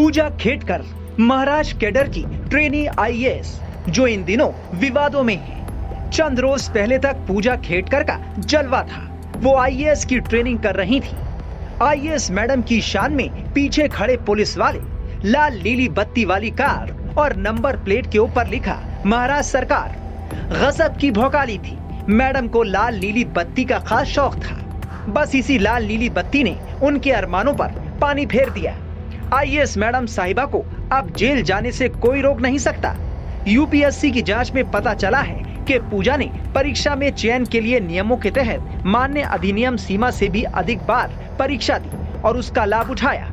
पूजा खेटकर Maharashtra cadre की trainee IAS जो इन दिनों विवादों में है। चंद रोज पहले तक पूजा खेटकर का जलवा था। वो आईएएस की ट्रेनिंग कर रही थी। आईएएस मैडम की शान में पीछे खड़े पुलिस वाले लाल नीली बत्ती वाली कार और नंबर प्लेट के ऊपर लिखा महाराष्ट्र सरकार गजब की भौकाली थी। मैडम को लाल नीली बत्ती का खास शौक था। बस इसी लाल नीली बत्ती ने उनके अरमानों पर पानी फेर दिया। आईएएस मैडम साहिबा को अब जेल जाने से कोई रोक नहीं सकता। यूपीएससी की जांच में पता चला है कि पूजा ने परीक्षा में चयन के लिए नियमों के तहत मान्य अधिनियम सीमा से भी अधिक बार परीक्षा दी और उसका लाभ उठाया।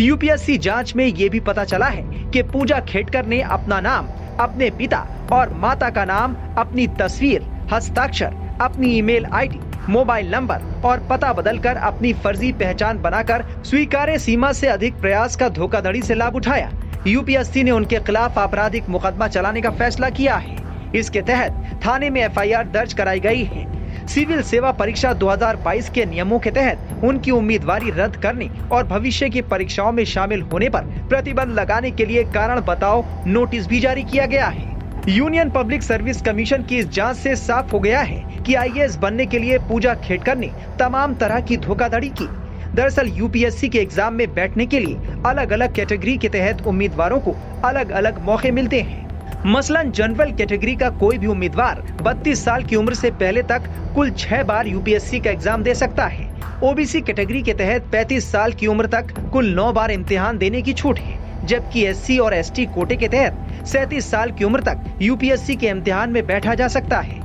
यूपीएससी जांच में ये भी पता चला है कि पूजा खेटकर ने अपना नाम, अपने पिता और माता का नाम, अपनी तस्वीर, हस्ताक्षर, अपनी ईमेल आईडी, मोबाइल नंबर और पता बदलकर अपनी फर्जी पहचान बनाकर स्वीकार्य सीमा से अधिक प्रयास का धोखाधड़ी से लाभ उठाया। यूपीएससी ने उनके खिलाफ आपराधिक मुकदमा चलाने का फैसला किया है। इसके तहत थाने में एफआईआर दर्ज कराई गई है। सिविल सेवा परीक्षा 2022 के नियमों के तहत उनकी उम्मीदवारी रद्द करने और भविष्य की परीक्षाओं में शामिल होने पर प्रतिबंध लगाने के लिए कारण बताओ नोटिस भी जारी किया गया है। यूनियन पब्लिक सर्विस कमीशन की इस जांच से साफ हो गया है कि आईएएस बनने के लिए पूजा खेटकर ने तमाम तरह की धोखाधड़ी की। दरअसल यूपीएससी के एग्जाम में बैठने के लिए अलग अलग कैटेगरी के तहत उम्मीदवारों को अलग अलग मौके मिलते हैं। मसलन जनरल कैटेगरी का कोई भी उम्मीदवार 32 साल की उम्र से पहले तक कुल 6 बार यूपीएससी का एग्जाम दे सकता है। ओबीसी कैटेगरी के तहत 35 साल की उम्र तक कुल 9 बार इम्तिहान देने की छूट है, जबकि एससी और एसटी कोटे के तहत 37 साल की उम्र तक यूपीएससी के इम्तिहान में बैठा जा सकता है।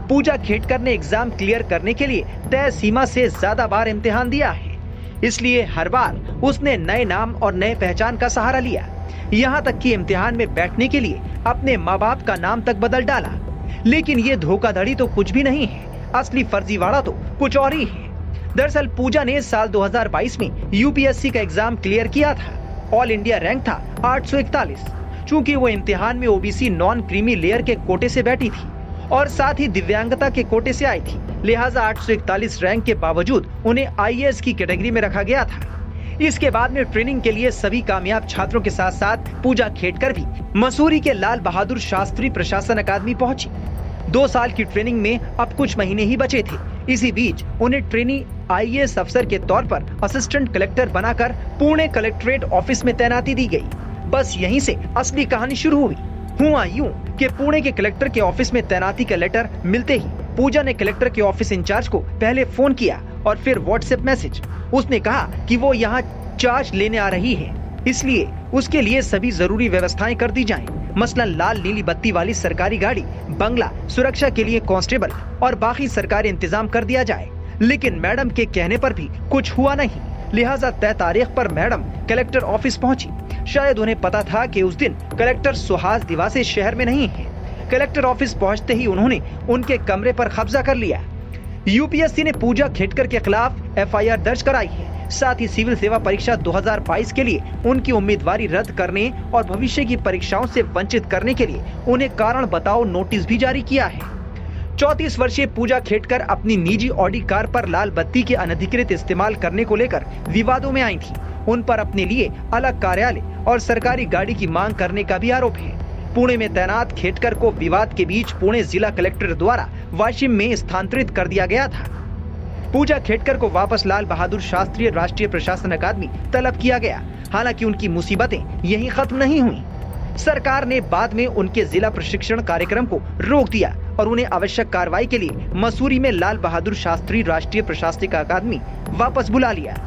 पूजा खेटकर ने एग्जाम क्लियर करने के लिए तय सीमा से ज्यादा बार इम्तिहान दिया है, इसलिए हर बार उसने नए नाम और नए पहचान का सहारा लिया। यहाँ तक कि इम्तिहान में बैठने के लिए अपने माँ बाप का नाम तक बदल डाला। लेकिन ये धोखाधड़ी तो कुछ भी नहीं है, असली फर्जीवाड़ा तो कुछ और ही है। दरअसल पूजा ने साल 2022 में यूपीएससी का एग्जाम क्लियर किया था। ऑल इंडिया रैंक था 841। चूंकि वो इम्तिहान में ओबीसी नॉन क्रीमी लेयर के कोटे से बैठी थी और साथ ही दिव्यांगता के कोटे से आई थी, लिहाजा 841 रैंक के बावजूद उन्हें आईएएस की कैटेगरी में रखा गया था। इसके बाद में ट्रेनिंग के लिए सभी कामयाब छात्रों के साथ साथ पूजा खेटकर भी मसूरी के लाल बहादुर शास्त्री प्रशासन अकादमी पहुंची। 2 साल की ट्रेनिंग में अब कुछ महीने ही बचे थे। इसी बीच उन्हें ट्रेनी आईएएस अफसर के तौर पर असिस्टेंट कलेक्टर बनाकर पुणे कलेक्ट्रेट ऑफिस में तैनाती दी गई। बस यहीं से असली कहानी शुरू हुई। हुआ यूं कि पुणे के कलेक्टर के ऑफिस में तैनाती का लेटर मिलते ही पूजा ने कलेक्टर के ऑफिस इंचार्ज को पहले फोन किया और फिर व्हाट्सएप मैसेज। उसने कहा कि वो यहाँ चार्ज लेने आ रही है, इसलिए उसके लिए सभी जरूरी व्यवस्थाएं कर दी जाएं। मसलन लाल नीली बत्ती वाली सरकारी गाड़ी, बंगला, सुरक्षा के लिए कांस्टेबल और बाकी सरकारी इंतजाम कर दिया जाए। लेकिन मैडम के कहने पर भी कुछ हुआ नहीं, लिहाजा तय तारीख पर मैडम कलेक्टर ऑफिस पहुंची। शायद उन्हें पता था कि उस दिन कलेक्टर सुहास दिवासे शहर में नहीं है। कलेक्टर ऑफिस पहुंचते ही उन्होंने उनके कमरे पर कब्जा कर लिया। यूपीएससी ने पूजा खेटकर के खिलाफ एफआईआर दर्ज कराई है। साथ ही सिविल सेवा परीक्षा 2022 के लिए उनकी उम्मीदवारी रद्द करने और भविष्य की परीक्षाओं से वंचित करने के लिए उन्हें कारण बताओ नोटिस भी जारी किया है। 34 वर्षीय पूजा खेटकर अपनी निजी ऑडी कार पर लाल बत्ती के अनधिकृत इस्तेमाल करने को लेकर विवादों में आई थी। उन पर अपने लिए अलग कार्यालय और सरकारी गाड़ी की मांग करने का भी आरोप है। पुणे में तैनात खेटकर को विवाद के बीच पुणे जिला कलेक्टर द्वारा वाशिम में स्थानांतरित कर दिया गया था। पूजा खेटकर को वापस लाल बहादुर शास्त्री राष्ट्रीय प्रशासन अकादमी तलब किया गया। हालांकि उनकी मुसीबतें यहीं खत्म नहीं हुई। सरकार ने बाद में उनके जिला प्रशिक्षण कार्यक्रम को रोक दिया और उन्हें आवश्यक कार्रवाई के लिए मसूरी में लाल बहादुर शास्त्री राष्ट्रीय प्रशासनिक अकादमी वापस बुला लिया।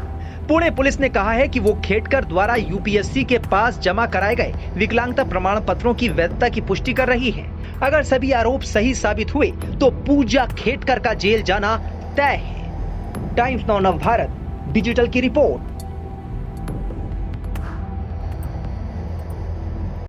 पुणे पुलिस ने कहा है कि वो खेटकर द्वारा यूपीएससी के पास जमा कराए गए विकलांगता प्रमाण पत्रों की वैधता की पुष्टि कर रही है। अगर सभी आरोप सही साबित हुए तो पूजा खेटकर का जेल जाना तय है। टाइम्स नाउ नव भारत डिजिटल की रिपोर्ट।